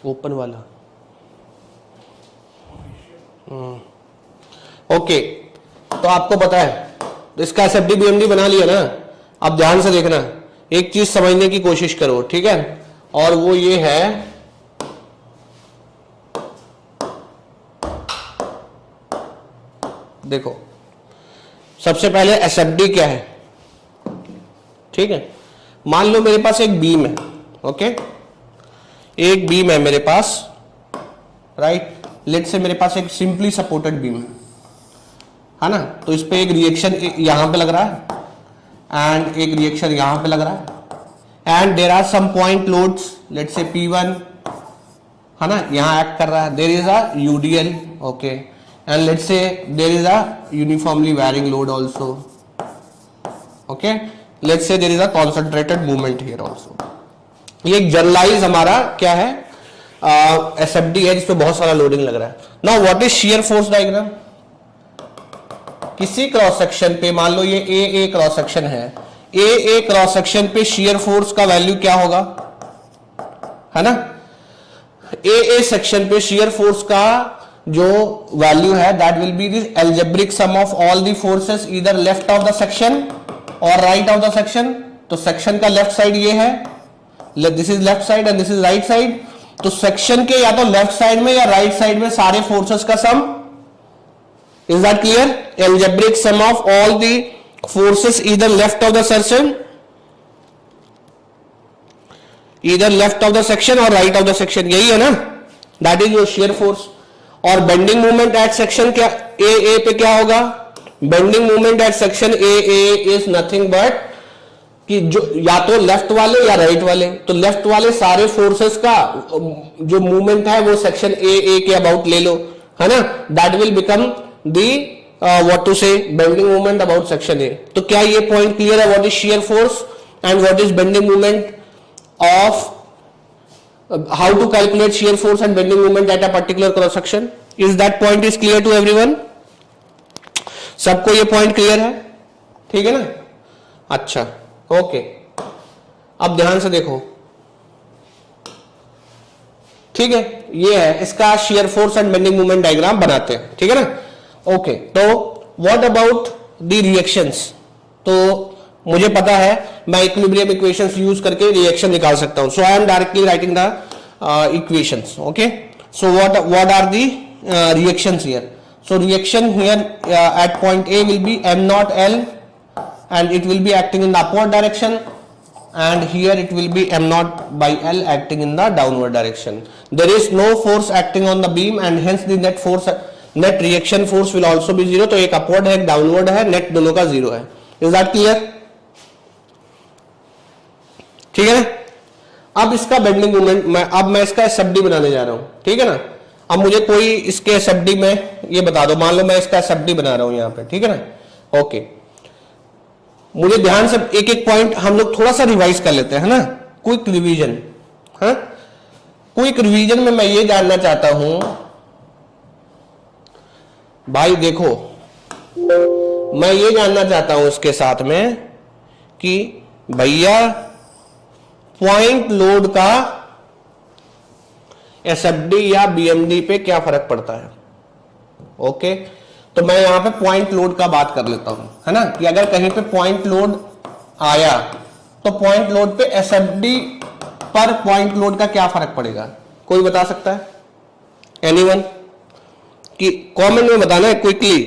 Open वाला। Okay, तो आपको पता है तो इसका एसएफडी बीएमडी बना लिया ना। अब ध्यान से देखना, एक चीज समझने की कोशिश करो, ठीक है, और वो ये है देखो, सबसे पहले एसएफडी क्या है, ठीक है। मान लो मेरे पास एक बीम है, ओके, एक बीम है मेरे पास, राइट। लेट से मेरे पास एक सिंपली सपोर्टेड बीम है ना, तो इस पे एक रिएक्शन यहां पे लग रहा है एंड एक रिएक्शन यहां पे लग रहा है and there are some point loads, let say P1 है ना, यहां एक्ट कर रहा है, there is a UDL, okay, and let say there is a uniformly varying load also, okay, let say there is a concentrated moment here also. ये एक generalise हमारा क्या है, एसएफडी है जिसपे बहुत सारा लोडिंग लग रहा है। Now what is shear force diagram. किसी क्रॉस सेक्शन पे मान लो ये ए क्रॉस सेक्शन है, ए क्रॉस सेक्शन पे शियर फोर्स का वैल्यू क्या होगा, है ना। ए सेक्शन पे शियर फोर्स का जो वैल्यू है that will be the algebraic sum of all the forces either left of the section और राइट ऑफ द सेक्शन। तो सेक्शन का लेफ्ट साइड ये है, this is left side and this is right side. तो section के या तो left side में या राइट साइड में सारे फोर्सेस का sum, is that clear, algebraic sum of all the forces either left of the section, either left of the section or right of the section, यही है ना, that is your shear force। और bending movement at section क्या ए पे क्या होगा, bending movement at section A is nothing but कि जो या तो लेफ्ट वाले या राइट वाले, तो लेफ्ट वाले सारे फोर्सेस का जो मूवमेंट है वो सेक्शन ए के अबाउट ले लो, है ना, that will become the what to say bending moment about section A। तो क्या ये पॉइंट क्लियर है, what is shear force and what is bending moment of how to calculate shear force and bending moment at a particular cross section, is that point is clear to everyone। सबको ये point clear है, ठीक है ना। अच्छा, okay, अब ध्यान से देखो, ठीक है, ये है इसका shear force and bending moment diagram बनाते हैं, ठीक है ना। ओके, तो व्हाट अबाउट द रिएक्शंस। तो मुझे पता है मैं इक्विलिब्रियम इक्वेशंस यूज करके रिएक्शन निकाल सकता हूं, so I am directly writing the equations, okay. So what are the reactions here. So reaction here at point A will be m naught L and it will be acting in the upward direction and here it will be m naught by L acting in the downward direction। there is no force acting on the beam and hence the net reaction force will also be zero। तो एक upward है एक downward है, net दोनों का zero है। Is that clear, ठीक है ना। अब इसका बेंडिंग मोमेंट अब मैं इसका एसएफडी बनाने जा रहा हूं, ठीक है ना। अब मुझे कोई इसके एसएफडी में ये बता दो, मान लो मैं इसका एसएफडी बना रहा हूं यहां पे, ठीक है ना। ओके, मुझे ध्यान से एक एक पॉइंट हम लोग थोड़ा सा रिवाइज कर लेते हैं, है ना, क्विक रिवीजन। हाँ, क्विक रिवीजन में मैं ये जानना चाहता हूं भाई, देखो मैं ये जानना चाहता हूं इसके साथ में कि भैया पॉइंट लोड का एसएफडी या बीएमडी पे क्या फर्क पड़ता है। ओके, तो मैं यहां पे पॉइंट लोड का बात कर लेता हूं, है ना, कि अगर कहीं पे पॉइंट लोड आया तो पॉइंट लोड पे एसएफडी पर पॉइंट लोड का क्या फर्क पड़ेगा, कोई बता सकता है, एनीवन, कि कमेंट में बताना है क्विकली।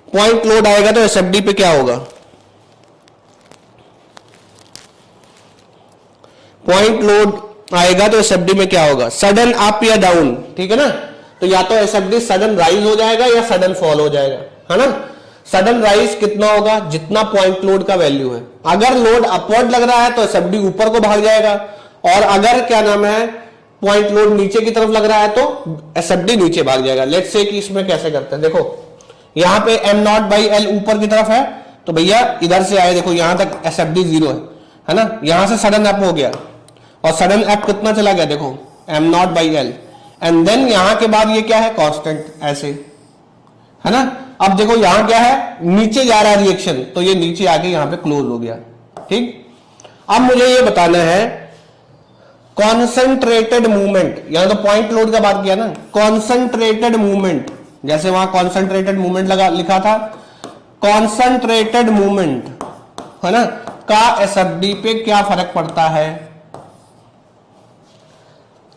पॉइंट लोड आएगा तो एसएफडी पे क्या होगा, पॉइंट लोड आएगा तो एसएफडी में क्या होगा, सडन अप या डाउन, ठीक है ना। तो या तो एसएफडी सडन राइज हो जाएगा या सडन फॉल हो जाएगा, है ना। सडन राइज कितना होगा, जितना पॉइंट लोड का वैल्यू है। अगर लोड अपवर्ड लग रहा है तो एसएफडी ऊपर को भाग जाएगा, और अगर क्या नाम है पॉइंट लोड नीचे की तरफ लग रहा है तो एसएफडी नीचे भाग जाएगा। लेट्स से कि इसमें कैसे करते हैं, देखो यहां पे m naught by L ऊपर की तरफ है, तो भैया इधर से आए, देखो यहां तक एसएफडी जीरो है ना। यहां से सडन अप हो गया और सडन अप कितना चला गया, देखो m naught by L, and then यहां के बाद ये क्या है, कांस्टेंट, ऐसे, है ना। अब देखो यहां क्या है, नीचे जा रहा है रिएक्शन, तो ये नीचे आके यहां पे क्लोज हो गया, ठीक। अब मुझे ये बताना है कॉन्सेंट्रेटेड मूवमेंट, यहां तो पॉइंट लोड का बात किया ना, कॉन्सेंट्रेटेड मूवमेंट, जैसे वहां कॉन्सेंट्रेटेड मूवमेंट लगा लिखा था, कॉन्सेंट्रेटेड मूवमेंट है ना का एसएफडी पे क्या फर्क पड़ता है।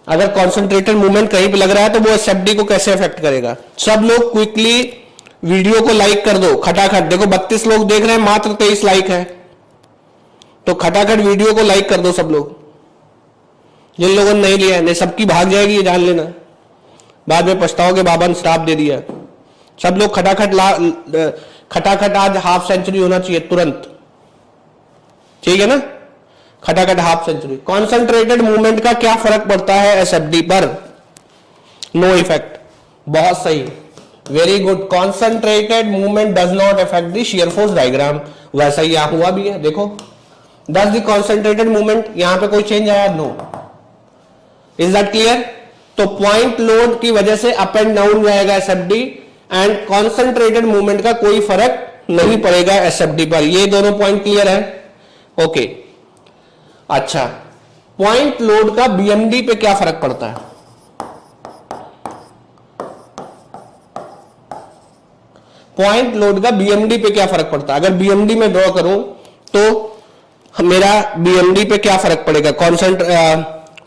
अगर कॉन्सेंट्रेटेड मूवमेंट कहीं पे लग रहा है तो वो एसएफडी को कैसे अफेक्ट करेगा। सब लोग क्विकली वीडियो को लाइक कर दो खटाखट, देखो 32 लोग देख रहे हैं, मात्र 23 लाइक है, तो खटाखट वीडियो को लाइक कर दो सब लोग। जिन लोगों ने नहीं लिया है, नहीं सबकी भाग जाएगी, ये जान लेना, बाद में पछताओगे बाबा ने श्राप दे दिया। सब लोग खटाखट आज हाफ सेंचुरी होना चाहिए तुरंत, ठीक है ना, खटाखट हाफ सेंचुरी। कॉन्सेंट्रेटेड मूवमेंट का क्या फर्क पड़ता है एसएफडी पर, नो इफेक्ट, बहुत सही, very good. Concentrated movement does not affect the shear force diagram, वैसा ही यहां हुआ भी है, देखो डज द कॉन्सेंट्रेटेड मूवमेंट, यहां पे कोई चेंज आया, नो, इज दैट क्लियर। तो पॉइंट लोड की वजह से अप एंड डाउन जाएगा एसएफडी, एंड कॉन्सेंट्रेटेड मूवमेंट का कोई फर्क नहीं पड़ेगा एसएफडी पर, ये दोनों पॉइंट क्लियर है, ओके। अच्छा, पॉइंट लोड का बीएमडी पे क्या फर्क पड़ता है, पॉइंट लोड का बीएमडी पे क्या फर्क पड़ता है। अगर बीएमडी में ड्रॉ करूं तो मेरा बीएमडी पे क्या फर्क पड़ेगा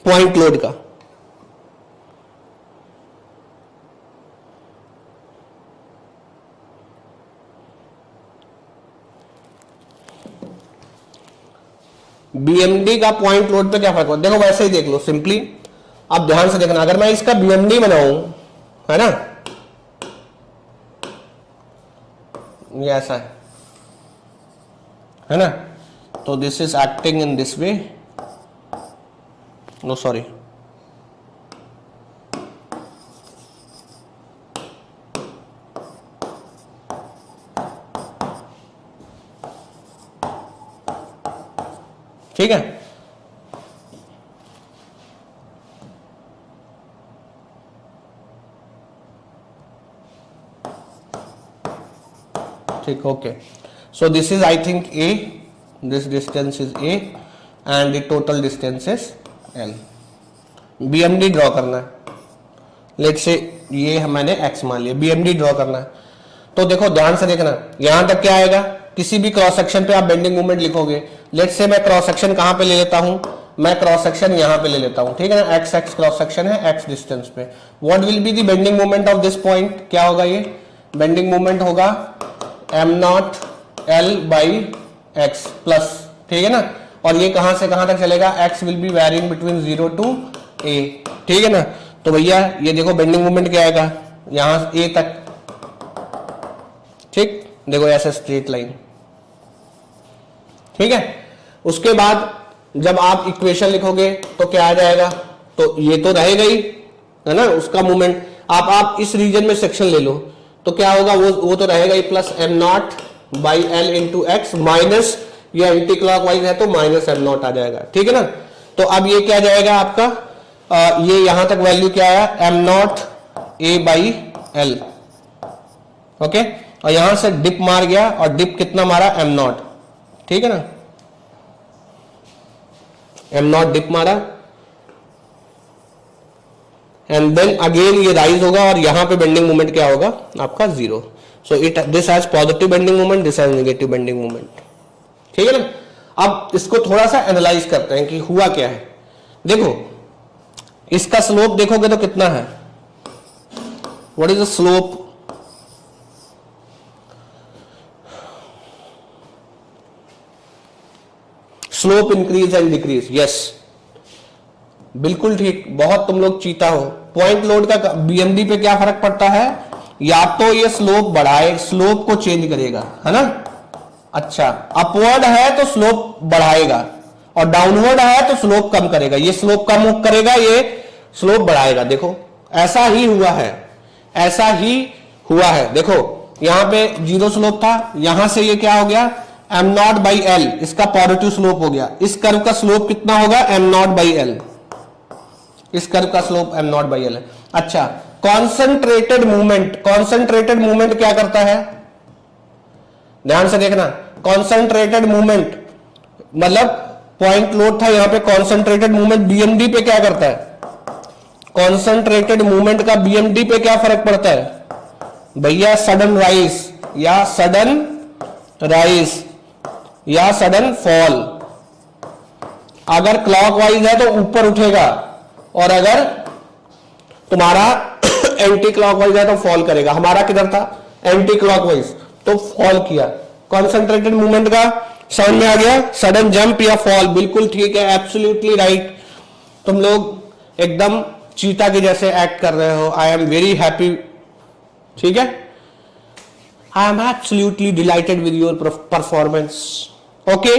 पॉइंट लोड का, बीएमडी का पॉइंट लोड पे क्या फर्क पड़ता है। देखो वैसे ही देख लो सिंपली, आप ध्यान से देखना, अगर मैं इसका बीएमडी बनाऊं, है ना, ये ऐसा है ना, तो this is acting in this way, no sorry, ठीक है। ठीक, okay, so this is I think A, this distance is A and the total distance is L. BMD draw करना है, लेट्स से ये मैंने एक्स मान लिया, बीएमडी ड्रॉ करना है, तो देखो ध्यान से देखना, यहां तक क्या आएगा, किसी भी क्रॉस सेक्शन पे आप बेंडिंग मूवमेंट लिखोगे, लेट्स से मैं क्रॉस सेक्शन कहां पे ले लेता हूं, मैं क्रॉस सेक्शन यहां पे ले लेता हूं, ठीक है ना, एक्स एक्स क्रॉस सेक्शन है, एक्स डिस्टेंस पे, what will be the bending movement of this point, क्या होगा, ये बेंडिंग मूवमेंट होगा am naught L by x plus, ठीक है ना, और ये कहां से कहां तक चलेगा, x will be varying between 0 to A, ठीक है ना। तो भैया ये देखो बेंडिंग मूवमेंट क्या आएगा, यहां ए तक, ठीक, देखो ऐसे स्ट्रेट लाइन, ठीक है। उसके बाद जब आप इक्वेशन लिखोगे तो क्या आ जाएगा, तो ये तो रहेगा ही, है ना, उसका मूवमेंट, आप इस रीजन में सेक्शन ले लो तो क्या होगा, वो तो रहेगा ही, plus m naught by l into x, minus ये एंटी क्लॉकवाइज है तो माइनस एम नॉट आ जाएगा, ठीक है ना। तो अब ये क्या जाएगा आपका, ये यहां तक वैल्यू क्या आया, am not a by L, okay, और यहां से डिप मार गया, और डिप कितना मारा, एम नॉट, ठीक है ना, एम नॉट डिप मारा, एंड देन अगेन ये राइज होगा, और यहां पे बेंडिंग मोमेंट क्या होगा आपका 0, so it this has positive bending moment, this has negative bending moment, ठीक है ना। अब इसको थोड़ा सा एनालाइज करते हैं कि हुआ क्या है। देखो इसका स्लोप देखोगे तो कितना है, what is the slope, slope increase and decrease, yes, बिल्कुल ठीक, बहुत तुम लोग चीता हो। पॉइंट लोड का बीएमडी पे क्या फर्क पड़ता है, या तो ये स्लोप बढ़ाए, स्लोप को चेंज करेगा, है ना, अच्छा, अपवर्ड है तो स्लोप बढ़ाएगा, और डाउनवर्ड है तो स्लोप कम करेगा, ये स्लोप कम करेगा, ये स्लोप बढ़ाएगा, देखो ऐसा ही हुआ है, ऐसा ही हुआ है। देखो यहां पे 0 स्लोप था, यहां से ये क्या हो गया, एम नॉट बाई एल, इसका पॉजिटिव स्लोप हो गया, इस कर्व का स्लोप कितना होगा, एम नॉट बाई एल, इस कर्व का slope M naught by L है। अच्छा, कॉन्सेंट्रेटेड मूवमेंट, कॉन्सेंट्रेटेड मूवमेंट क्या करता है, ध्यान से देखना, कॉन्सेंट्रेटेड मूवमेंट मतलब पॉइंट लोड था, यहां पे कॉन्सेंट्रेटेड मूवमेंट बीएमडी पे क्या करता है, कॉन्सेंट्रेटेड मूवमेंट का बीएमडी पे क्या फर्क पड़ता है भैया, सडन राइज या सडन राइज या सडन फॉल। अगर क्लॉकवाइज है तो ऊपर उठेगा, और अगर तुम्हारा एंटी क्लॉकवाइज है तो फॉल करेगा। हमारा किधर था, एंटी क्लॉकवाइज, तो फॉल किया। कॉन्सेंट्रेटेड मूवमेंट का समझ में आ गया, सडन जंप या फॉल, बिल्कुल ठीक है, एब्सोल्युटली राइट। तुम लोग एकदम चीता के जैसे एक्ट कर रहे हो, आई एम वेरी हैप्पी, ठीक है, I am absolutely dilated with your performance. Okay,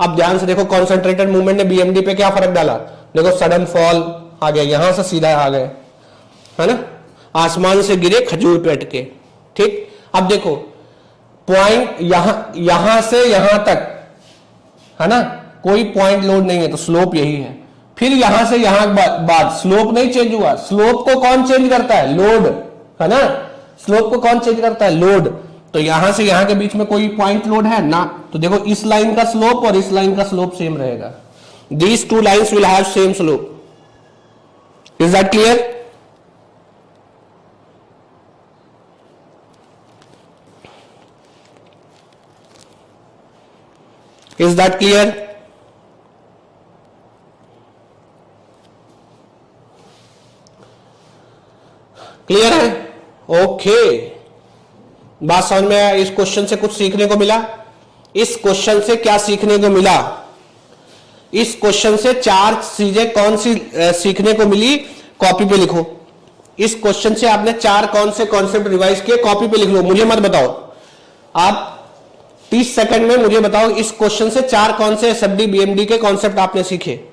अब ध्यान से देखो, कॉन्सेंट्रेटेड मूवमेंट ने बीएमडी पे क्या फर्क डाला, देखो सडन फॉल आ गया, यहां से सीधा आ गए, है ना, आसमान से गिरे खजूर पे अटके, ठीक। अब देखो पॉइंट यहां से यहां तक, है ना, कोई पॉइंट लोड नहीं है, तो स्लोप यही है। फिर यहां से यहां बाद स्लोप नहीं चेंज हुआ, स्लोप को कौन चेंज करता है, लोड, है ना, स्लोप को कौन चेंज करता है, लोड। तो यहां से यहां के बीच में कोई पॉइंट लोड है ना, तो देखो इस लाइन का स्लोप और इस लाइन का स्लोप सेम रहेगा। These two lines will have same slope. Is that clear? Is that clear? Clear है? ओके, बात समझ में आया? इस क्वेश्चन से कुछ सीखने को मिला? इस क्वेश्चन से क्या सीखने को मिला? इस क्वेश्चन से चार चीजें कौन सी सीखने को मिली, कॉपी पे लिखो। इस क्वेश्चन से आपने चार कौन से कॉन्सेप्ट रिवाइज किए, कॉपी पे लिख लो, मुझे मत बताओ। आप 30 सेकंड में मुझे बताओ इस क्वेश्चन से चार कौन से एसएफडी बीएमडी के कॉन्सेप्ट आपने सीखे।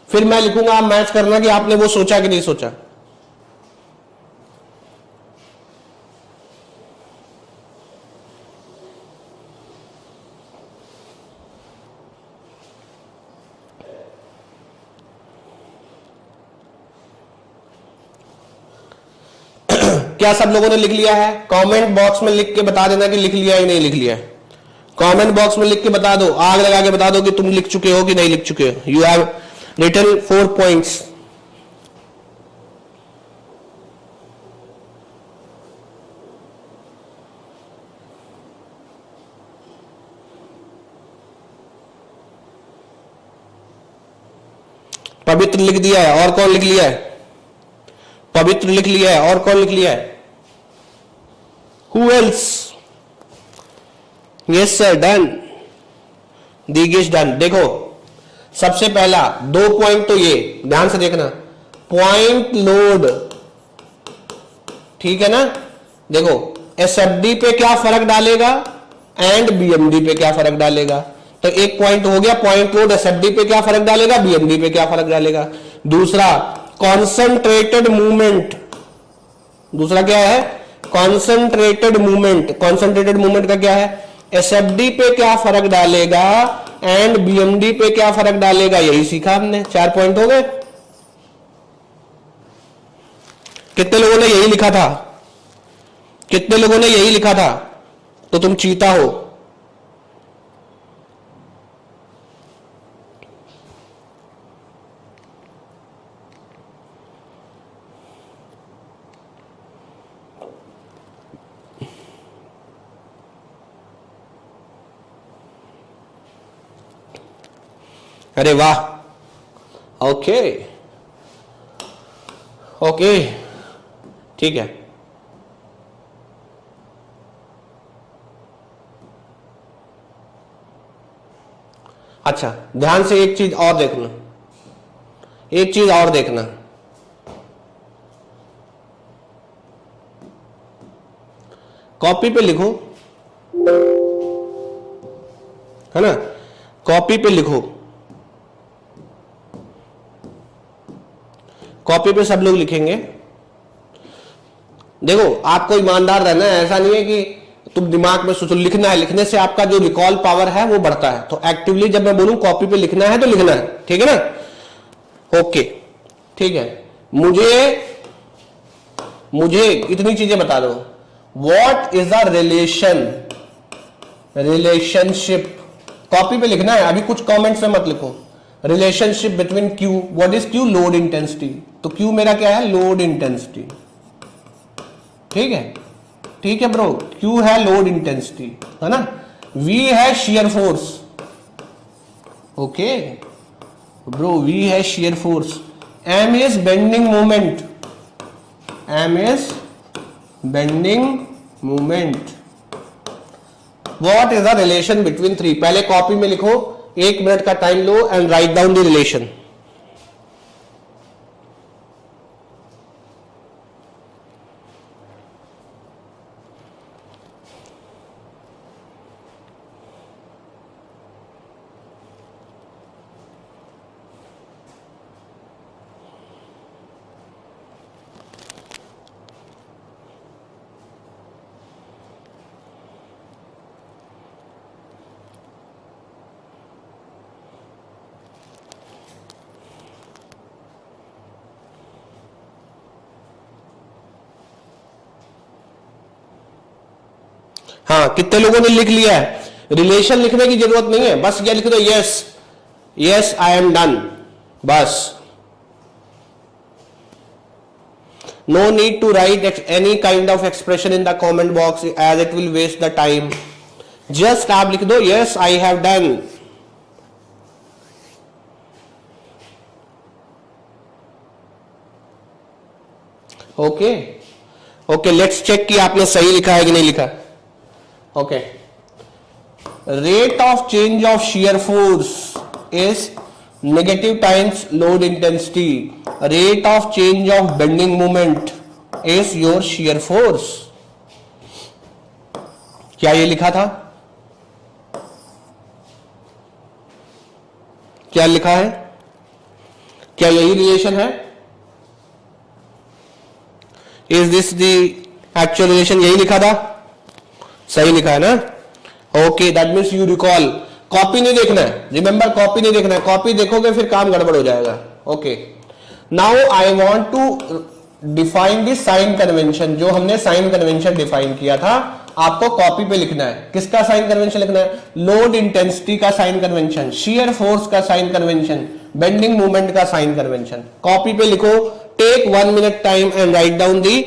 फिर मैं लिखूंगा, आप मैच करना कि आपने वो सोचा कि नहीं सोचा। क्या सब लोगों ने लिख लिया है? कमेंट बॉक्स में लिख के बता देना कि लिख लिया या नहीं लिख लिया। कमेंट बॉक्स में लिख के बता दो, आग लगा के बता दो कि तुम लिख चुके हो कि नहीं लिख चुके हो। You have written 4 points. पवित्र लिख दिया है, और कौन लिख लिया है? पवित्र लिख लिया है, और कौन लिख लिया है? Who else? Yes sir, done. Digesh done. देखो सबसे पहला 2 पॉइंट तो ये ध्यान से देखना, पॉइंट लोड, ठीक है ना। देखो एसएफडी पे क्या फर्क डालेगा एंड बीएमडी पे क्या फर्क डालेगा, तो एक पॉइंट हो गया पॉइंट लोड, एसएफडी पे क्या फर्क डालेगा, बीएमडी पे क्या फर्क डालेगा। दूसरा कॉन्सेंट्रेटेड मूवमेंट, दूसरा क्या है, कॉन्सेंट्रेटेड मूवमेंट। कॉन्सेंट्रेटेड मूवमेंट का क्या है, एसएफडी पे क्या फर्क डालेगा एंड बीएमडी पे क्या फर्क डालेगा, यही सीखा हमने। 4 पॉइंट हो गए। कितने लोगों ने यही लिखा था, कितने लोगों ने यही लिखा था? तो तुम चीता हो। अरे वाह, ओके ओके, ठीक है। अच्छा ध्यान से एक चीज और देखना, एक चीज और देखना, कॉपी पे लिखो, है ना, कॉपी पे लिखो, कॉपी पे सब लोग लिखेंगे। देखो आपको ईमानदार रहना है, ऐसा नहीं है कि तुम दिमाग में सोचो, लिखना है, लिखने से आपका जो रिकॉल पावर है वो बढ़ता है। तो एक्टिवली जब मैं बोलूं कॉपी पे लिखना है तो लिखना है, ठीक है ना। ओके ठीक है, मुझे इतनी चीजें बता दो, what is a relation, relationship, copy पे लिखना है, अभी कुछ कमेंट्स में मत लिखो। Relationship between q, what is q, load intensity, तो क्यू मेरा क्या है, लोड इंटेंसिटी, ठीक है, ठीक है ब्रो, क्यू है लोड इंटेंसिटी, है ना, वी है shear force, okay bro, V है shear force, M is bending moment, M is bending moment, what is the relation between three, पहले कॉपी में लिखो, 1 मिनट का time low and write down the relation. हाँ, कितने लोगों ने लिख लिया है? रिलेशन लिखने की जरूरत नहीं है, बस ये लिख दो, yes yes I am done, बस। No need to write any kind of expression in the comment box as it will waste the time, just आप लिख दो yes I have done. Okay okay, let's check कि आपने सही लिखा है कि नहीं लिखा। Okay, rate of change of shear force is negative times load intensity, rate of change of bending moment is your shear force, क्या ये लिखा था, क्या लिखा है, क्या यही रिलेशन है, is this the actual relation, यही लिखा था, सही लिखा है ना। Okay, that means you recall, copy नहीं देखना है, रिमेंबर कॉपी नहीं देखना है, कॉपी देखोगे फिर काम गड़बड़ हो जाएगा। Okay, now I want to define the sign convention, जो हमने साइन कन्वेंशन डिफाइन किया था, आपको कॉपी पे लिखना है। किसका साइन कन्वेंशन लिखना है? लोड इंटेंसिटी का साइन कन्वेंशन, शियर फोर्स का साइन कन्वेंशन, बेंडिंग मोमेंट का साइन कन्वेंशन। कॉपी पे लिखो, take 1 minute time and write down the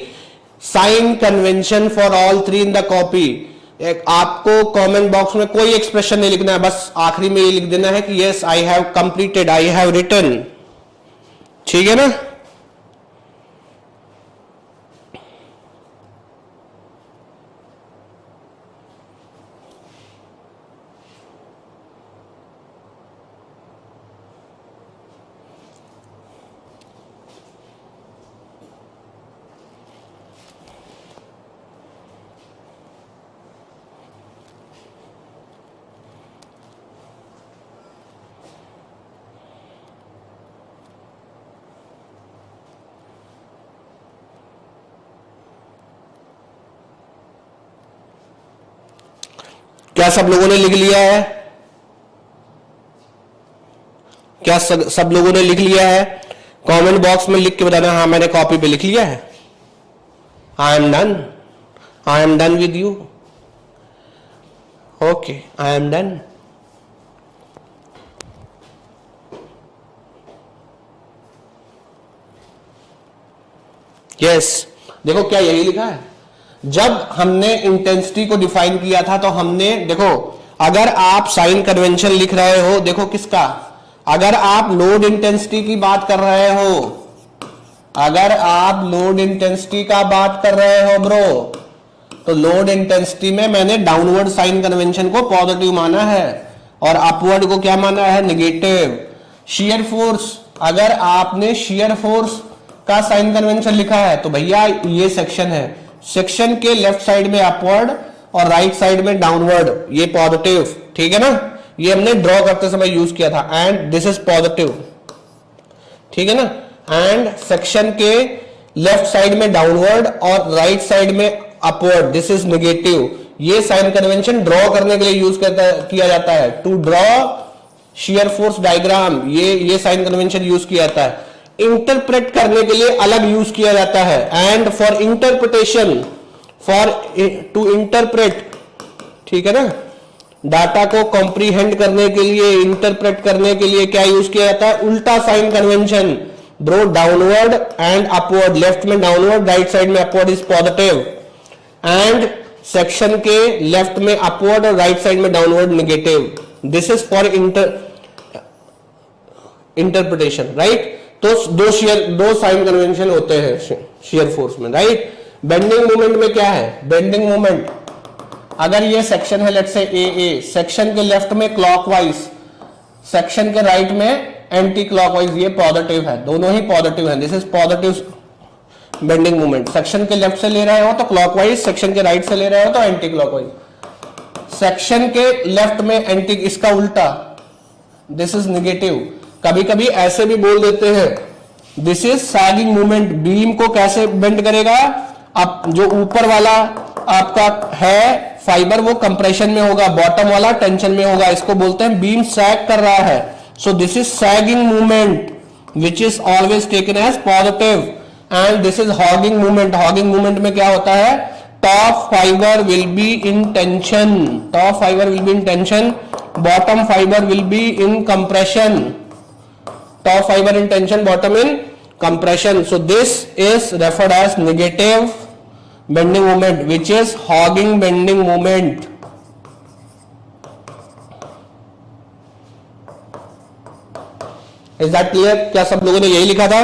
sign convention for all 3 in the copy. आपको कमेंट बॉक्स में कोई एक्सप्रेशन नहीं लिखना है, बस आखिरी में ये लिख देना है कि yes I have completed, I have written, ठीक है ना। क्या सब लोगों ने लिख लिया है? क्या सब लोगों ने लिख लिया है? कमेंट बॉक्स में लिख के बताना, हाँ मैंने कॉपी पे लिख लिया है। आई am done, I am done with you. Okay, I am done. Yes, देखो क्या यही लिखा है। जब हमने इंटेंसिटी को डिफाइन किया था तो हमने, देखो अगर आप साइन कन्वेंशन लिख रहे हो, देखो किसका, अगर आप लोड इंटेंसिटी की बात कर रहे हो, अगर आप लोड इंटेंसिटी का बात कर रहे हो ब्रो, तो लोड इंटेंसिटी में मैंने डाउनवर्ड साइन कन्वेंशन को पॉजिटिव माना है और अपवर्ड को क्या माना है, नेगेटिव। शियर फोर्स, अगर आपने शियर फोर्स का साइन कन्वेंशन लिखा है तो भैया ये सेक्शन है, सेक्शन के लेफ्ट साइड में अपवर्ड और राइट साइड में डाउनवर्ड, ये पॉजिटिव, ठीक है ना। ये हमने ड्रॉ करते समय यूज किया था, एंड दिस इज पॉजिटिव, ठीक है ना। एंड सेक्शन के लेफ्ट साइड में डाउनवर्ड और राइट साइड में अपवर्ड, दिस इज नेगेटिव। ये साइन कन्वेंशन ड्रॉ करने के लिए यूज किया जाता है, to draw shear force diagram, ये साइन कन्वेंशन यूज किया जाता है। इंटरप्रेट करने के लिए अलग यूज किया जाता है, and for interpretation for to interpret, ठीक है ना, डाटा को कॉम्प्रीहेंड करने के लिए, इंटरप्रेट करने के लिए क्या यूज किया जाता है? उल्टा sign convention bro, downward and upward, left में डाउनवर्ड, राइट साइड में upward is positive, and section के लेफ्ट में अपवर्ड और राइट साइड में downward negative. This is for interpretation, right. तो दो साइन कन्वेंशन होते हैं शेयर फोर्स में, राइट. बेंडिंग मोमेंट में क्या है? बेंडिंग मोमेंट, अगर ये सेक्शन है लेट्स से ए, सेक्शन के लेफ्ट में क्लॉकवाइज, सेक्शन के राइट में एंटी क्लॉकवाइज, ये पॉजिटिव है, दोनों ही पॉजिटिव है. This is positive bending moment. Section के लेफ्ट से ले रहे हो तो क्लॉकवाइज, सेक्शन के राइट से ले रहे हो तो एंटी क्लॉकवाइज. सेक्शन के लेफ्ट में एंटी, इसका उल्टा, दिस इज नेगेटिव. कभी कभी ऐसे भी बोल देते हैं, this is sagging movement. Beam को कैसे बेंड करेगा? अब जो ऊपर वाला आपका है फाइबर वो कंप्रेशन में होगा, बॉटम वाला टेंशन में होगा, इसको बोलते हैं बीम सैग कर रहा है. So this is sagging movement which is always taken as positive. And this is hogging movement. Hogging movement में क्या होता है? Top fibre will be in tension, top fibre will be in tension, bottom fibre will be in compression. Top fiber in tension, bottom in compression. So this is referred as negative bending moment, which is hogging bending moment. Is that clear? क्या सब लोगों ने यही लिखा था?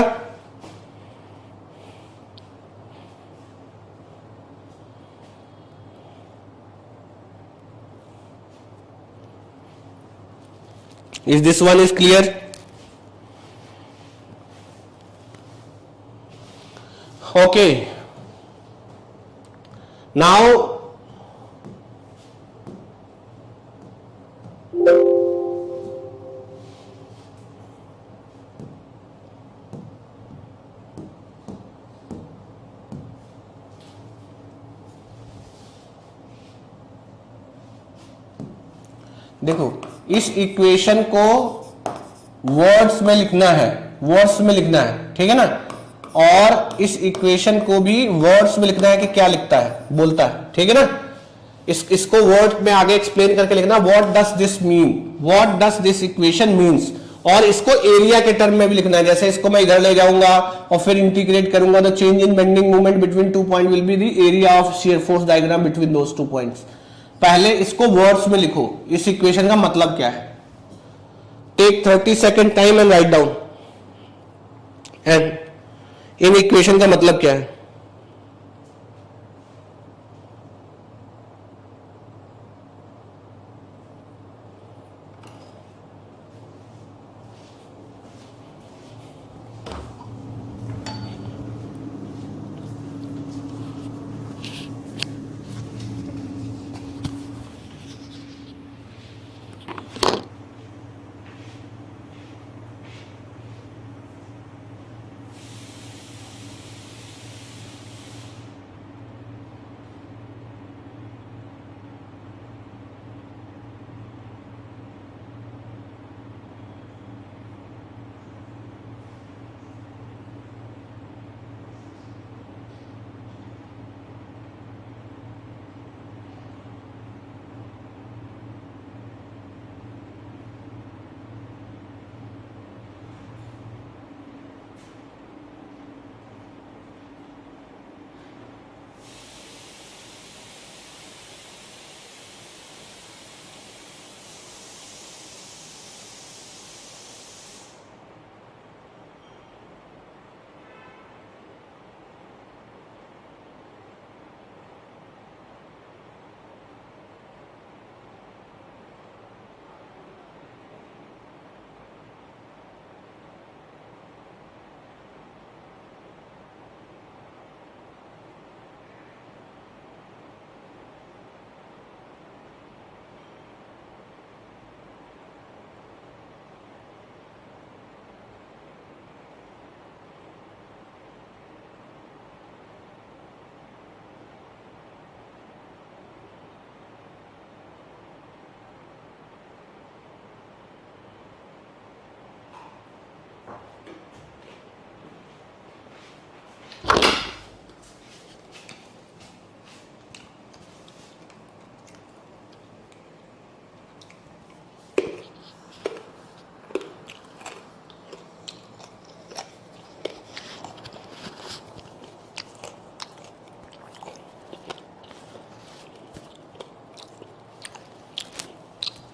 Is this one is clear? Okay, now देखो, इस equation को वर्ड्स में लिखना है, वर्ड्स में लिखना है, ठीक है ना, और इस इक्वेशन को भी वर्ड्स में लिखना है कि क्या लिखता है, बोलता है, ठीक है ना. इसको वर्ड में आगे एक्सप्लेन करके लिखना, what does this mean, what does this equation means. और इसको एरिया के टर्म में भी लिखना है. जैसे इसको मैं इधर ले जाऊंगा और फिर इंटीग्रेट करूंगा, the change in bending moment between 2 point will be the area of shear force diagram between those 2 points. पहले इसको वर्ड्स में लिखो, इस इक्वेशन का मतलब क्या है. Take 30 second time and write down. And in equation का मतलब क्या है?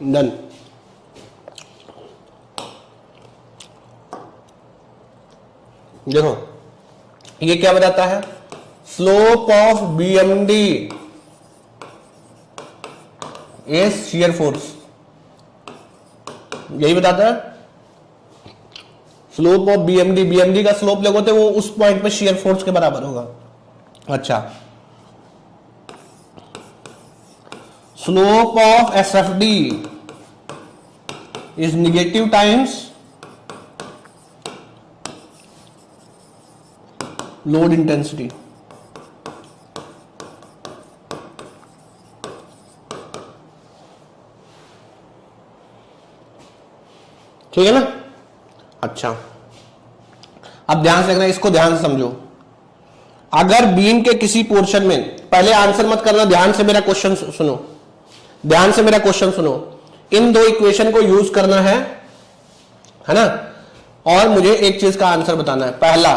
डन। देखो ये क्या बताता है, slope of BMD is shear force, यही बताता है। स्लोप ऑफ बीएमडी, बीएमडी का स्लोप लगोते वो उस पॉइंट पे शियर फोर्स के बराबर होगा। अच्छा, slope of SFD is negative times load intensity. ठीक है ना। अच्छा, अब ध्यान से रखना, इसको ध्यान से समझो। अगर बीम के किसी पोर्शन में, पहले आंसर मत करना, ध्यान से मेरा क्वेश्चन सुनो, ध्यान से मेरा क्वेश्चन सुनो। इन दो इक्वेशन को यूज करना है ना, और मुझे एक चीज का आंसर बताना है। पहला,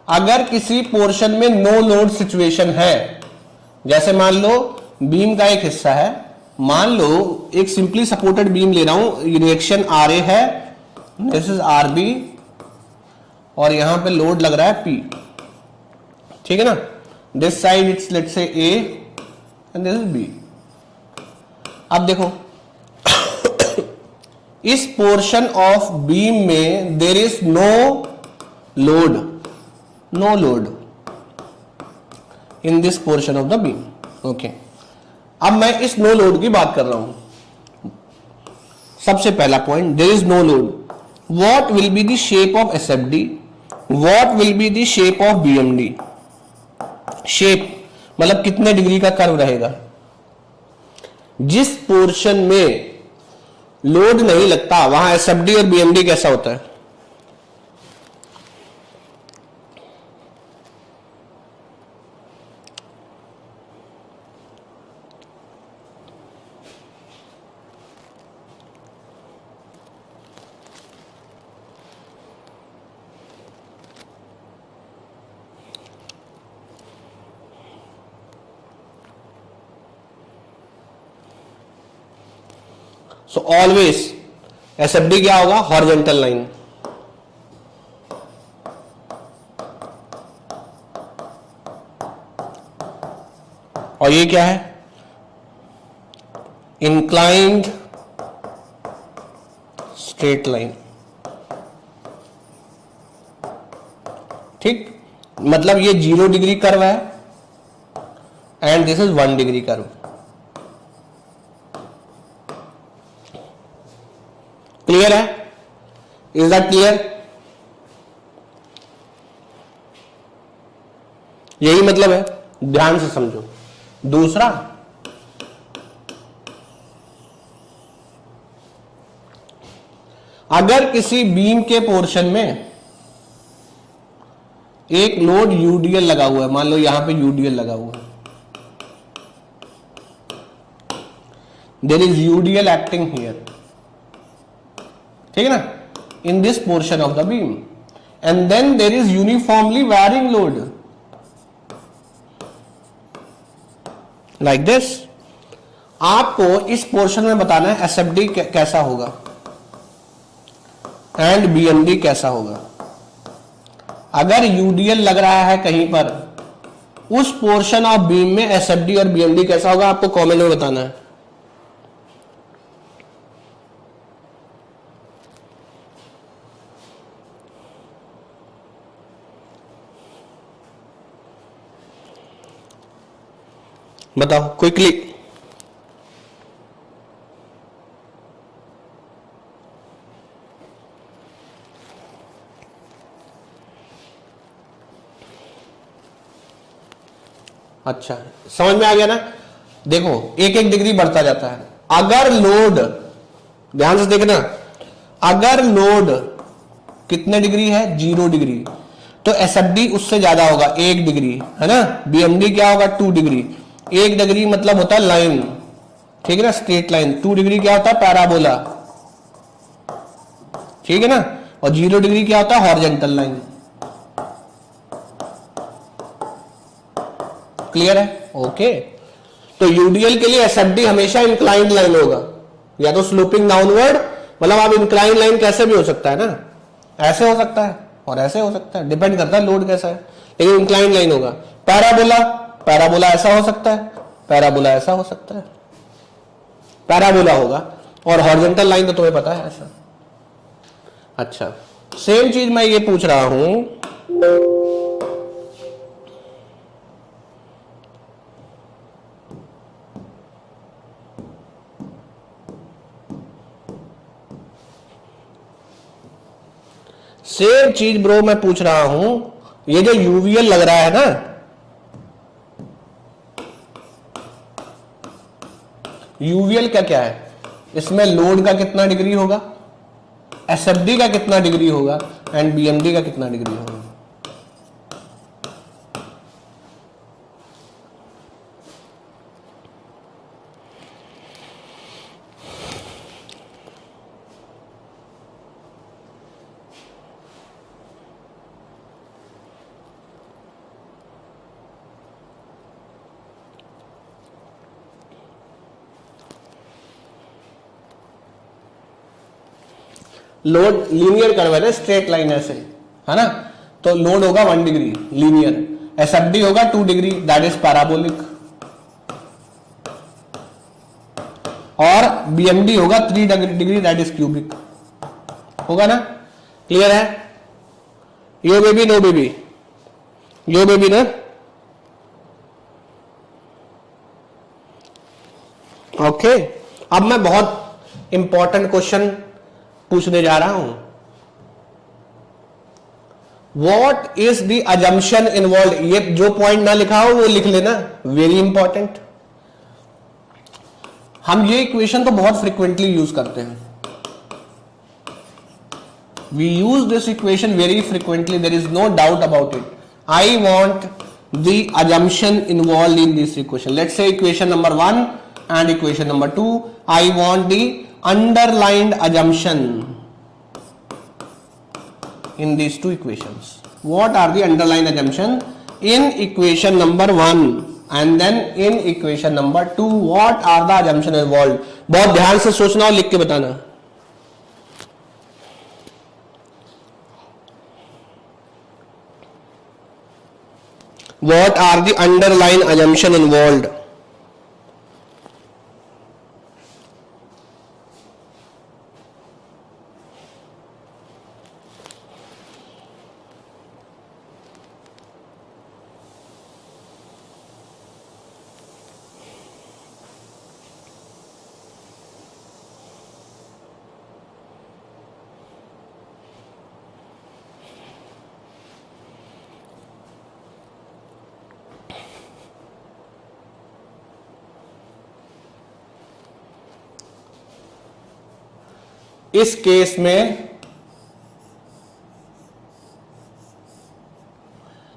अगर किसी पोर्शन में नो लोड सिचुएशन है, जैसे मान लो बीम का एक हिस्सा है, मान लो एक सिंपली सपोर्टेड बीम ले रहा हूं, रिएक्शन आर ए है, दिस इज आर बी, और यहां पे लोड लग रहा है पी, ठीक है ना। This side it's let's say A and this is B. अब देखो इस पोर्शन ऑफ बीम में there is no load, no load in this portion of the beam, okay. अब मैं इस नो लोड की बात कर रहा हूं। सबसे पहला point, there is no load, what will be the shape of SFD, what will be the shape of BMD. Shape मतलब कितने डिग्री का कर्व रहेगा। जिस पोर्शन में लोड नहीं लगता वहां एसएफडी और बीएमडी कैसा होता है। सो ऑलवेज एसएफडी क्या होगा, हॉरिजॉन्टल लाइन। और ये क्या है, इंक्लाइंड स्ट्रेट लाइन। ठीक, मतलब ये 0 डिग्री कर्व है and this is 1 degree curve. Clear है, इज दैट क्लियर। यही मतलब है, ध्यान से समझो। दूसरा, अगर किसी बीम के पोर्शन में एक लोड यूडीएल लगा हुआ है, मान लो यहां पे यूडीएल लगा हुआ है, there is UDL acting here, ठीक है ना, in this portion of the beam, and then there is uniformly varying load like this. आपको इस पोर्शन में बताना है एसएफडी कैसा होगा एंड बीएमडी कैसा होगा। अगर यूडीएल लग रहा है कहीं पर, उस पोर्शन ऑफ बीम में एसएफडी और बीएमडी कैसा होगा, आपको कमेंट में बताना है। बताओ क्विकली। अच्छा, समझ में आ गया ना। देखो एक एक डिग्री बढ़ता जाता है। अगर लोड, ध्यान से देखना, अगर लोड कितने डिग्री है, 0 डिग्री, तो एसएफडी उससे ज्यादा होगा, 1 डिग्री, है ना। बीएमडी क्या होगा, 2 डिग्री। 1 डिग्री मतलब होता है लाइन, ठीक है ना, स्ट्रेट लाइन। 2 डिग्री क्या होता है, पैराबोला, ठीक है ना। और 0 डिग्री क्या होता है, हॉरिजॉन्टल लाइन। क्लियर है, ओके। तो यूडीएल के लिए एसएफडी हमेशा इंक्लाइंड लाइन होगा, या तो स्लोपिंग डाउनवर्ड, मतलब आप इंक्लाइन लाइन कैसे भी हो सकता है ना, ऐसे हो सकता है और ऐसे हो सकता है, डिपेंड करता है लोड कैसा है, लेकिन इंक्लाइन लाइन होगा। पैराबोला, पैराबोला ऐसा हो सकता है, पैराबोला ऐसा हो सकता है, पैराबोला होगा। और हॉरिजॉन्टल लाइन तो तुम्हें पता है ऐसा। अच्छा, सेम चीज मैं ये पूछ रहा हूं, सेम चीज ब्रो मैं पूछ रहा हूं, ये जो यूवीएल लग रहा है ना, यूवीएल का क्या है, इसमें लोड का कितना डिग्री होगा, एसएफडी का कितना डिग्री होगा एंड बीएमडी का कितना डिग्री होगा। लोड लीनियर कर्व है ना, स्ट्रेट लाइन ऐसे है ना, तो लोड होगा 1 डिग्री लीनियर, एसएफडी होगा 2 डिग्री दैट इज पैराबोलिक, और बीएमडी होगा 3 डिग्री दैट इज क्यूबिक, होगा ना, क्लियर है? Yo baby no baby, yo baby ना, ओके। अब मैं बहुत इंपॉर्टेंट क्वेश्चन पूछने जा रहा हूं, what is the assumption involve, ये जो पॉइंट ना लिखा हो वो लिख लेना, वेरी इंपॉर्टेंट। हम ये इक्वेशन तो बहुत फ्रिक्वेंटली यूज करते हैं, we use this equation very frequently, there is no doubt about it. I want the assumption involve in this equation, let's say equation number 1 and equation number 2, I want the underlined assumption in these two equations. What are the underlined assumption in equation number 1 and then in equation number 2? What are the assumption involved? बहुत ध्यान से सोचना और लिख के बताना। What are the underlying assumption involved? इस case में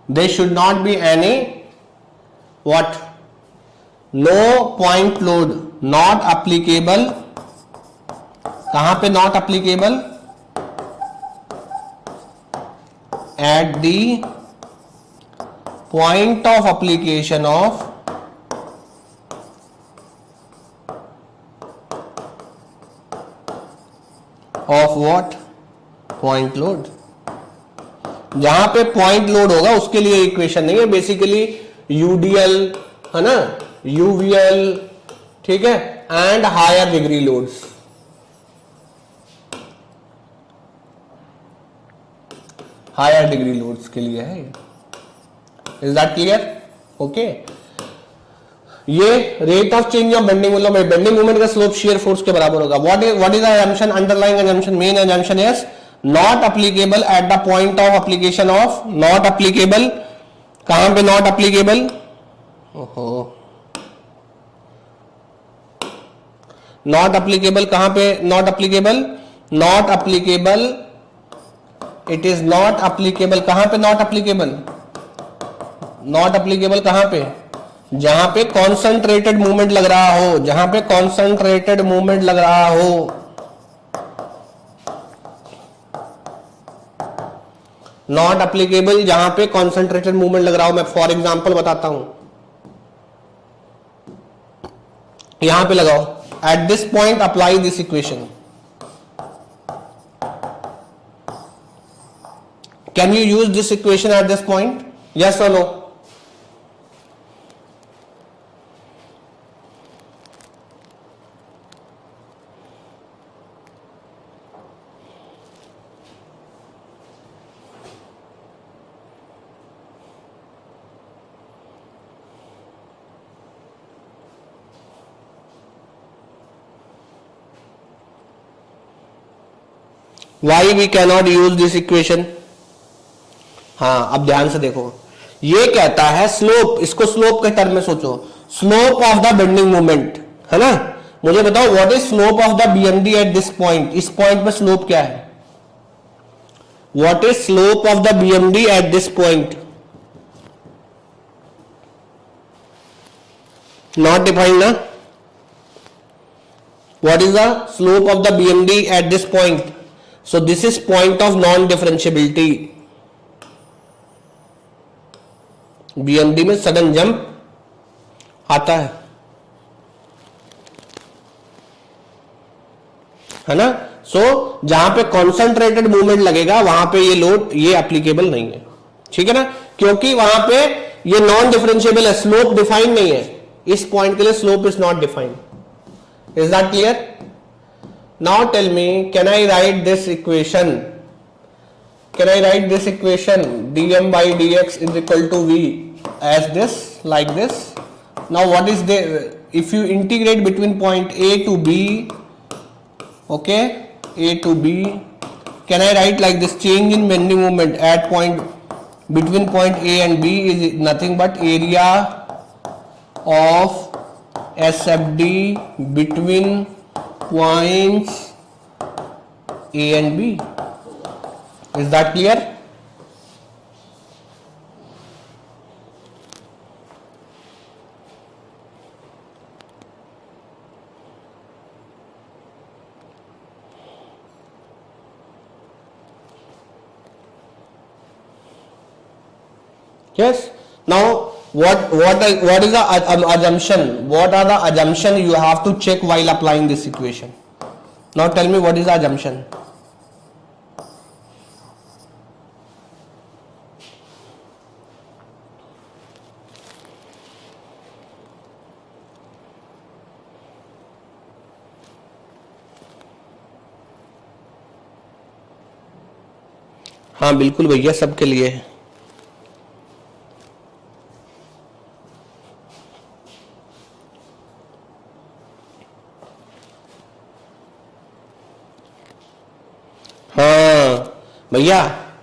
there should not be any what, no point load, not applicable, कहां पे not applicable, at the point of application of what, point load। जहां पे पॉइंट लोड होगा उसके लिए equation नहीं है, बेसिकली यूडीएल है ना, यूवीएल, ठीक है, and higher degree loads, higher degree loads के लिए है। Is that clear? ओके। ये rate of change of bending, मतलब बेंडिंग मोमेंट का स्लोप शियर फोर्स के बराबर होगा। What is the assumption, underlying assumption, main assumption is not applicable at the point of application of, not applicable, कहां पे not applicable, ओहो, not applicable, कहां पे not applicable, not applicable, it is not applicable, कहां पे not applicable, not applicable कहां पे, जहां पे कॉन्सेंट्रेटेड मूवमेंट लग रहा हो, जहां पे कॉन्सेंट्रेटेड मूवमेंट लग रहा हो, नॉट अप्लीकेबल जहां पे कॉन्सेंट्रेटेड मूवमेंट लग रहा हो। मैं फॉर एग्जांपल बताता हूं, यहां पे लगाओ, at this point apply this equation. Can you use this equation at this point? Yes or no? Why we cannot use this equation? हाँ, अब ध्यान से देखो, ये कहता है स्लोप, इसको स्लोप के टर्म में सोचो, slope of the bending moment, है ना। मुझे बताओ what is slope of the BMD at this point, इस पॉइंट पे स्लोप क्या है? What is slope of the BMD at this point? Not defined ना। What is the slope of the BMD at this point? So this is point of non differentiability. BMD में sudden jump आता है ना। सो जहां पे concentrated movement लगेगा वहां पे ये लोड, ये एप्लीकेबल नहीं है, ठीक है ना, क्योंकि वहां पे ये नॉन डिफरेंशिएबल है, स्लोप डिफाइन नहीं है। इस पॉइंट के लिए slope is not defined. Is that clear? Now tell me, can I write this equation? Can I write this equation dm by dx is equal to v as this, like this? Now what is the, if you integrate between point A to B, okay, A to B, can I write like this? Change in bending moment at point between point A and B is nothing but area of SFD between points A and B. Is that clear? Yes. Now what is the assumption? What are the assumption you have to check while applying this equation? Now tell me what is the assumption? हाँ बिल्कुल भैया, सबके लिए है। हाँ भैया,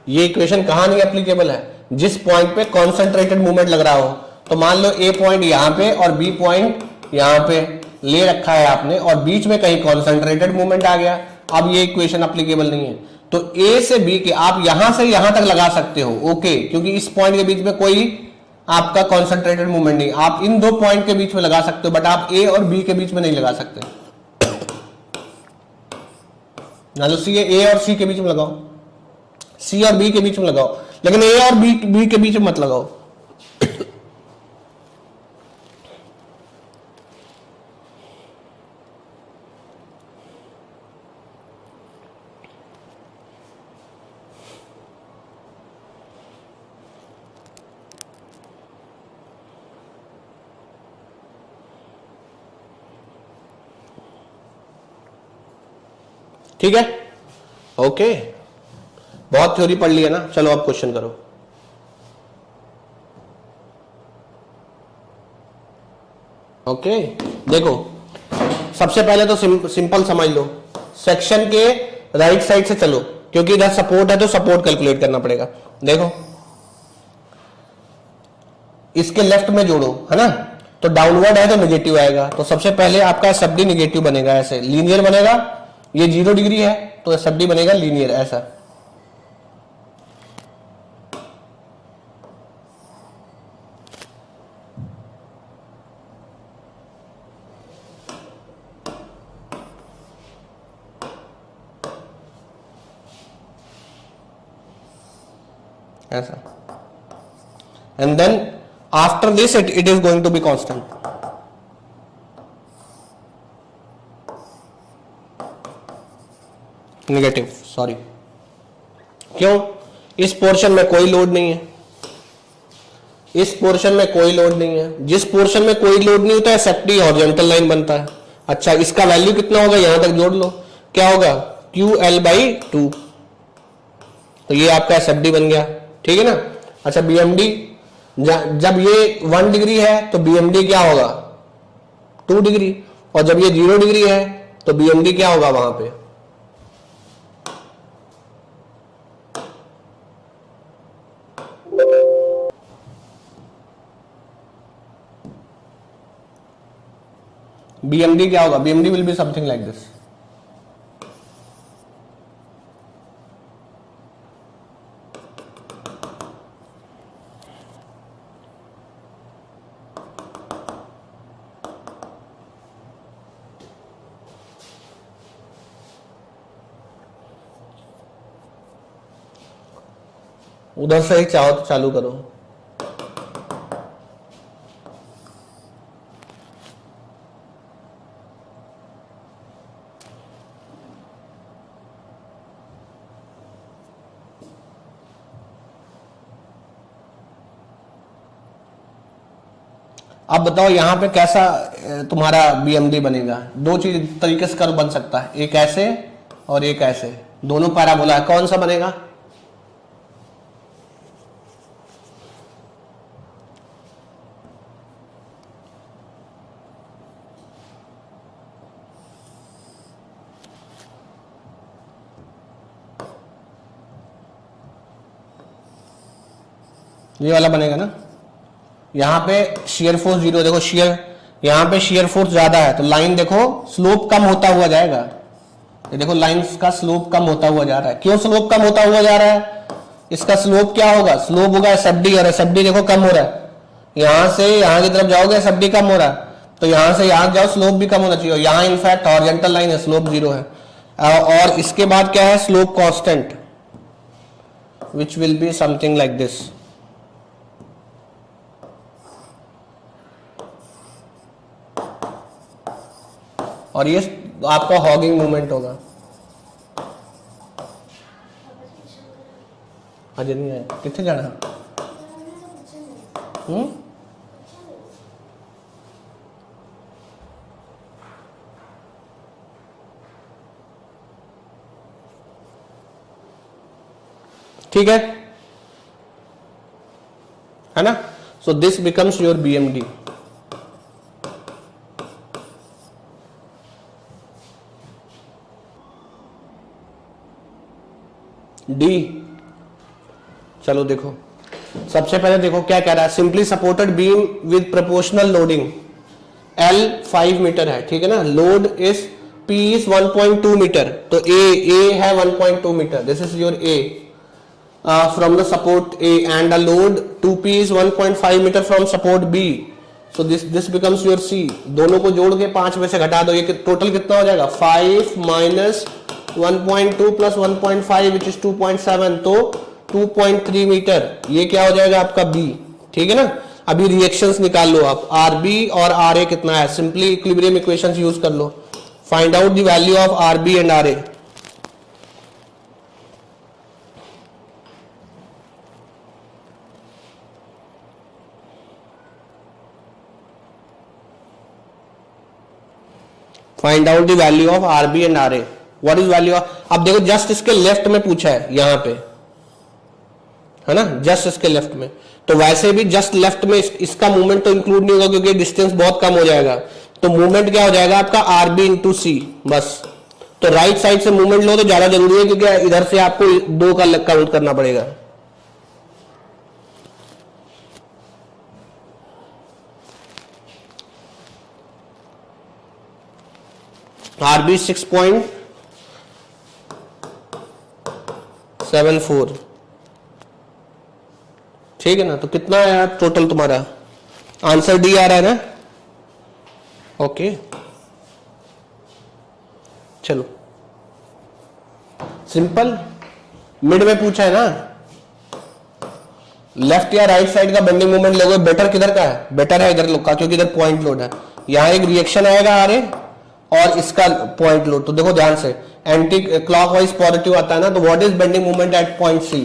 ये equation कहाँ नहीं एप्लीकेबल है? जिस पॉइंट पे कॉन्सेंट्रेटेड मूवमेंट लग रहा हो, तो मान लो ए पॉइंट यहां पे और बी पॉइंट यहां पे ले रखा है आपने, और बीच में कहीं कॉन्सेंट्रेटेड मूवमेंट आ गया, अब ये इक्वेशन एप्लीकेबल नहीं है। तो ए से बी के आप यहां से यहां तक लगा सकते हो, ओके, क्योंकि इस पॉइंट के बीच में कोई आपका कॉन्सेंट्रेटेड मूवमेंट नहीं। आप इन दो पॉइंट के बीच में लगा सकते हो, बट आप ए और बी के बीच में नहीं लगा सकते। ना तो सी ए और सी के बीच में लगाओ, सी और बी के बीच में लगाओ, लेकिन ए और बी के बीच में मत लगाओ। ठीक है, ओके, बहुत थ्योरी पढ़ लिया ना। चलो अब क्वेश्चन करो। ओके, देखो सबसे पहले तो सिंपल समझ लो, सेक्शन के राइट साइड से चलो, क्योंकि इधर सपोर्ट है तो सपोर्ट कैलकुलेट करना पड़ेगा। देखो इसके लेफ्ट में जोड़ो, है ना, तो डाउनवर्ड है तो नेगेटिव आएगा, तो सबसे पहले आपका एसएफडी नेगेटिव बनेगा, ऐसे लीनियर बनेगा। ये 0 डिग्री है तो एसएफडी बनेगा लीनियर, ऐसा। ऐसा, and then after this it is going to be constant. Negative, sorry. क्यों? इस पोर्शन में कोई लोड नहीं है, इस पोर्शन में कोई लोड नहीं है। जिस पोर्शन में कोई लोड नहीं होता है एसएफडी हॉरिजॉन्टल लाइन बनता है। अच्छा, इसका वैल्यू कितना होगा यहां तक जोड़ लो, क्या होगा QL/2, तो ये आपका एसएफडी बन गया, ठीक है ना। अच्छा, बीएमडी, जब ये 1 डिग्री है तो बीएमडी क्या होगा 2 डिग्री, और जब ये 0 डिग्री है तो बीएमडी क्या होगा वहां पे, BMD क्या होगा, BMD will be something like this। उधर से ही चाहो तो चालू करो। अब बताओ यहां पे कैसा तुम्हारा बीएमडी बनेगा। दो चीज तरीके से कर्व बन सकता है, एक ऐसे और एक ऐसे, दोनों पैराबोला है, कौन सा बनेगा? ये वाला बनेगा ना। यहां पे शेयर फोर्स 0, देखो शेयर, यहां पे शेयर फोर्स ज्यादा है तो लाइन देखो स्लोप कम होता हुआ जाएगा। ये देखो लाइन का स्लोप कम होता हुआ जा रहा है। क्यों स्लोप कम होता हुआ जा रहा है? इसका स्लोप क्या होगा? स्लोप होगा एसएफडी, और एसएफडी देखो कम हो रहा है। यहां से यहां की तरफ जाओगे एसएफडी कम हो रहा है, तो यहां से यहां जाओ स्लोप भी कम होना चाहिए। यहां इनफैक्ट हॉरिजॉन्टल लाइन है, स्लोप 0 है। और इसके बाद क्या है? Slope constant, which will be something like this. और ये आपका हॉगिंग मूवमेंट होगा। अजय नहीं आया, कितने जाना? ठीक है ना। So this becomes your BMD. D, चलो देखो सबसे पहले देखो क्या कह रहा है। Simply supported beam with proportional loading, L 5 metre है, ठीक है ना। Load is P is 1.2 metre, तो A है 1.2 metre, this is your A from the support A, and the load 2P is 1.5 metre from support B, so this becomes your C। दोनों को जोड़ के 5 में से घटा दो, ये टोटल कितना हो जाएगा? 5 माइनस 1.2 प्लस 1.5 विच इज 2.7, तो 2.3 मीटर। ये क्या हो जाएगा आपका B, ठीक है ना। अभी रिएक्शंस निकाल लो आप, RB और RA कितना है। सिंपली इक्विलिब्रियम इक्वेशंस यूज कर लो, find out the value of RB and RA। Find out the value of RB and RA। What is value of, अब देखो जस्ट इसके लेफ्ट में पूछा है यहां पे, है ना, जस्ट इसके लेफ्ट में। तो वैसे भी जस्ट लेफ्ट में इसका मूवमेंट तो इंक्लूड नहीं होगा क्योंकि डिस्टेंस बहुत कम हो जाएगा। तो मूवमेंट क्या हो जाएगा आपका? RB इंटू C, बस। तो राइट साइड से मूवमेंट लो तो ज्यादा जरूरी है क्योंकि इधर से आपको 2 का काउंट करना पड़ेगा। RB 6.74, ठीक है ना। तो कितना है टोटल तुम्हारा? आंसर डी आ रहा है ना। ओके चलो, सिंपल। मिड में पूछा है ना, लेफ्ट या राइट साइड का बेंडिंग मोमेंट लोगे, बेटर किधर का है? बेटर है इधर लोग का, क्योंकि इधर पॉइंट लोड है। यहां एक रिएक्शन आएगा आरे और इसका पॉइंट लोड। तो देखो ध्यान से, एंटी क्लॉकवाइज पॉजिटिव आता है ना, तो what is bending moment at point C,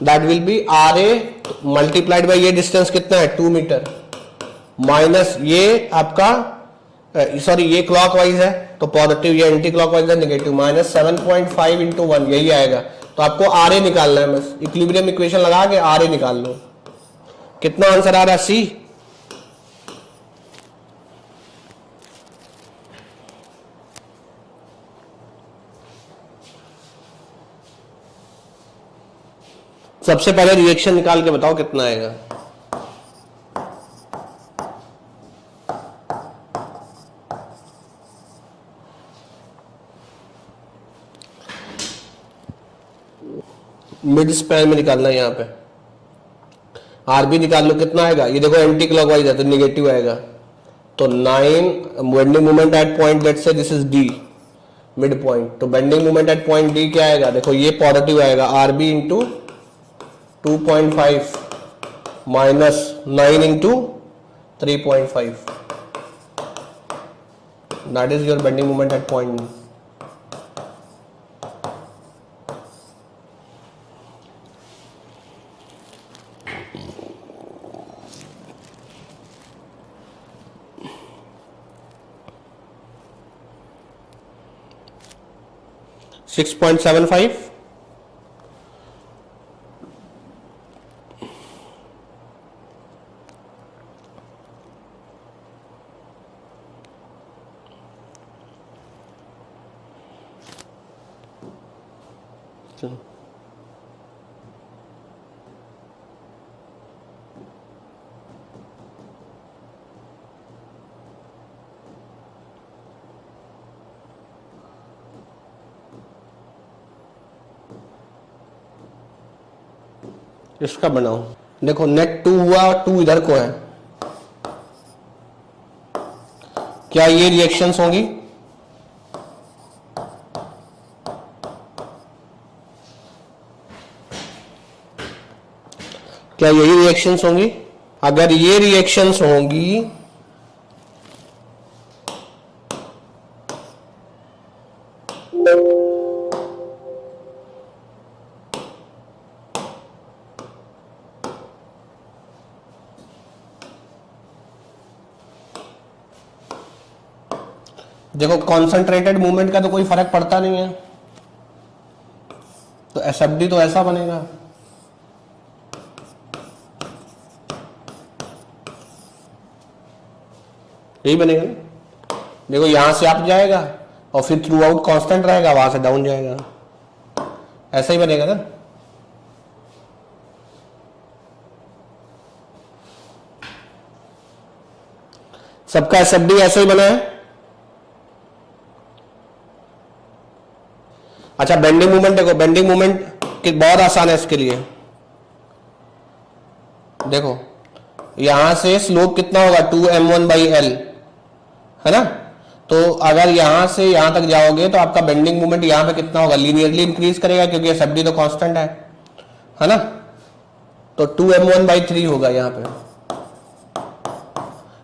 that will be R A multiplied by ये डिस्टेंस कितना है 2 मीटर माइनस ये आपका सॉरी ये क्लॉकवाइज है तो पॉजिटिव, ये एंटी क्लॉकवाइज है नेगेटिव, माइनस 7.5 इंटू 1 यही आएगा। तो आपको आर ए निकालना है, बस इक्विलिब्रियम इक्वेशन लगा के आर ए निकाल लो। कितना आंसर आ रहा है सी। सबसे पहले रिएक्शन निकाल के बताओ कितना आएगा। मिड स्पैन में निकालना है यहाँ पे। आर बी निकाल लो कितना आएगा, ये देखो एंटी क्लॉकवाइज है तो निगेटिव आएगा, तो 9 bending moment at point, let's say this is D mid point, तो bending moment at point D क्या आएगा, देखो ये पॉजिटिव आएगा R B into 2.5 minus 9 into 3.5, that is your bending moment at point. 6.75 इसका बनाओ। देखो नेट 2 हुआ, 2 इधर को है, क्या ये रिएक्शंस होंगी, क्या यही रिएक्शंस होंगी? अगर ये रिएक्शंस होंगी देखो कॉन्सेंट्रेटेड मूवमेंट का तो कोई फर्क पड़ता नहीं है, तो एसएफडी तो ऐसा बनेगा, यही बनेगा ना। देखो यहां से अप जाएगा और फिर थ्रू आउट कॉन्स्टेंट रहेगा, वहां से डाउन जाएगा, ऐसा ही बनेगा ना। सबका एसएफडी ऐसा ही बना है। अच्छा बेंडिंग मूवमेंट देखो, बेंडिंग मूवमेंट बहुत आसान है इसके लिए। देखो यहां से स्लोप कितना होगा 2m1/l है ना, तो अगर यहां से यहां तक जाओगे तो आपका बेंडिंग मूवमेंट यहां पे कितना होगा, लीनियरली इंक्रीज करेगा क्योंकि एसएफडी तो कांस्टेंट है ना, तो 2m1/3 होगा यहां पे,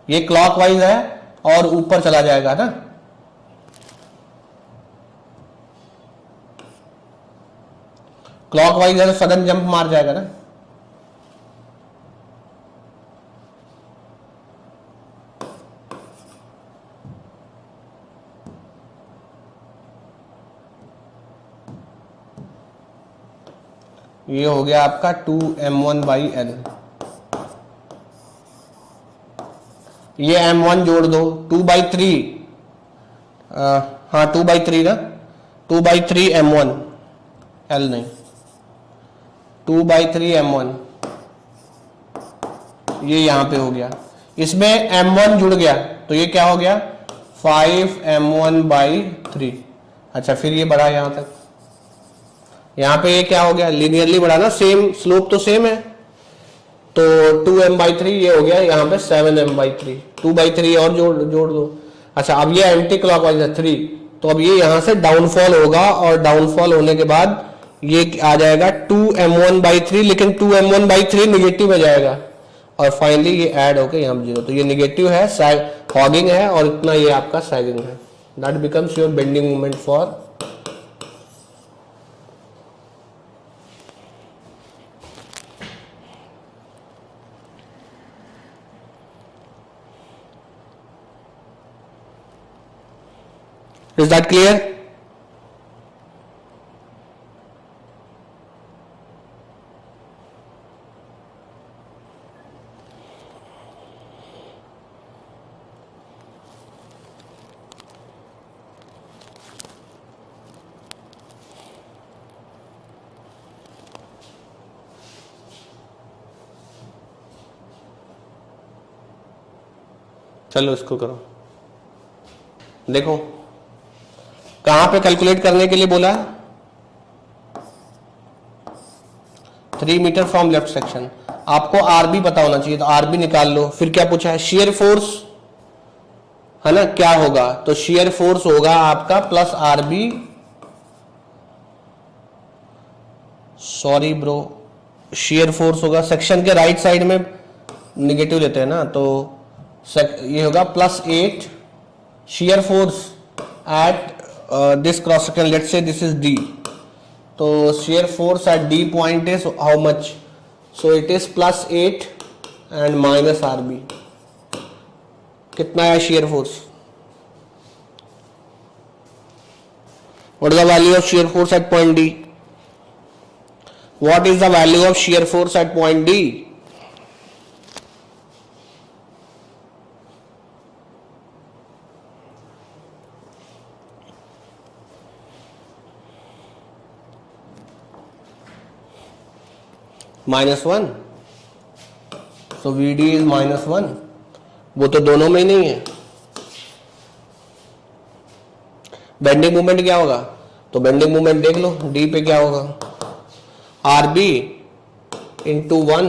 ये क्लॉकवाइज है और ऊपर चला जाएगा ना, क्लॉकवाइज है तो सडन जंप मार जाएगा ना। ये हो गया आपका 2m1/l, ये m1 जोड़ दो 2/3, हाँ 2/3 ना, 2/3 m1, l नहीं 2/3 m1, ये यहां पे हो गया, इसमें m1 जुड़ गया तो ये क्या हो गया 5m1/3। अच्छा फिर ये बढ़ा यहां तक, यहां पे ये क्या हो गया लीनियरली बढ़ा ना, सेम स्लोप तो सेम है, तो 2m/3 ये हो गया यहाँ पे 7m/3, 2/3 और जोड़ दो। अच्छा अब ये एंटी क्लॉकवाइज है 3, तो अब ये यहां से डाउनफॉल होगा और डाउनफॉल होने के बाद ये आ जाएगा 2m1/3, लेकिन 2m1/3 निगेटिव में जाएगा और फाइनली ये ऐड होकर यहाँ पे 0, तो ये निगेटिव है, हॉगिंग है और इतना ये आपका सैगिंग है, that becomes your bending movement for Is that clear? चलो इसको करो, देखो कहां पे कैलकुलेट करने के लिए बोला है, 3 मीटर फ्रॉम लेफ्ट सेक्शन। आपको आरबी पता होना चाहिए, तो आरबी निकाल लो। फिर क्या पूछा है, शेयर फोर्स है ना, क्या होगा, तो शेयर फोर्स होगा आपका plus RB, sorry bro, shear force होगा, सेक्शन के राइट साइड में निगेटिव लेते हैं ना, तो ये होगा +8 shear force at this cross section, let's say this is D, तो shear force at D point is how much, so it is +8 and minus RB, कितना है shear force, what is the value of shear force at point D, what is the value of shear force at point D, -1, so VD is -1, वो तो दोनों में ही नहीं है। Bending moment क्या होगा, तो बेंडिंग मोमेंट देख लो, D पे क्या होगा, RB into 1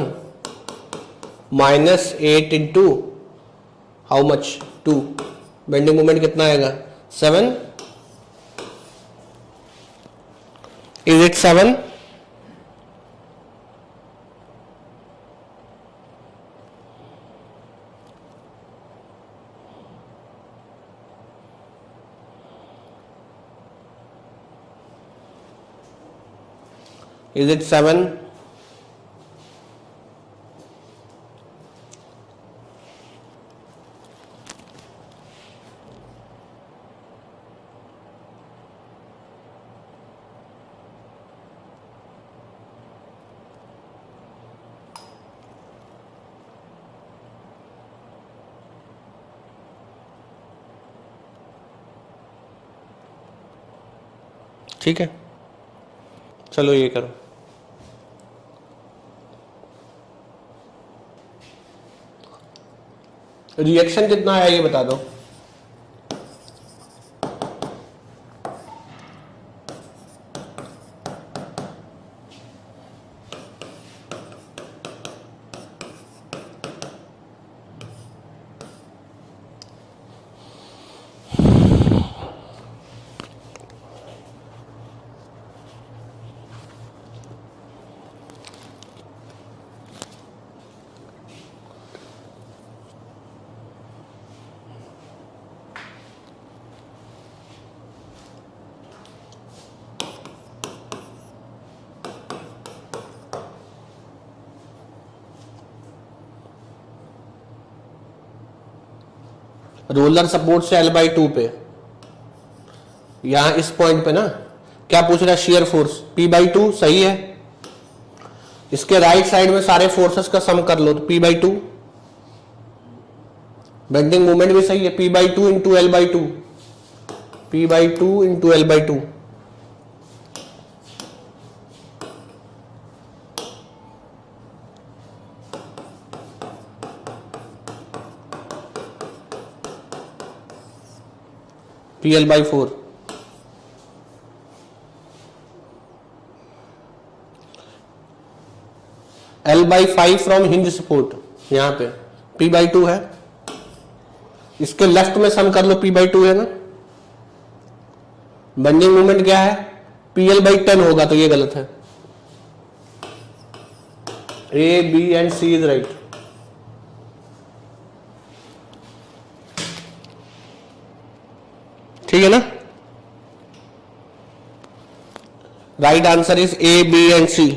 -8 into how much 2, bending moment कितना आएगा 7, इज इट 7, Is it 7? ठीक है, चलो ये करो, रिएक्शन कितना आया ये बता दो, रोलर सपोर्ट से L/2 पे, यहां इस पॉइंट पे ना क्या पूछ रहा है, शेयर फोर्स P/2 सही है, इसके राइट साइड में सारे फोर्सेस का सम कर लो तो P/2, बेंडिंग मोमेंट भी सही है, P/2 into L/2, P/2 into L/2, PL/4, L/5 from hinge support, यहां पे P/2 है, इसके लेफ्ट में सम कर लो, P/2 है ना, बेंडिंग मोमेंट क्या है, PL/10 होगा, तो ये गलत है, A, B and C is right. ठीक है ना, right answer is A, B and C।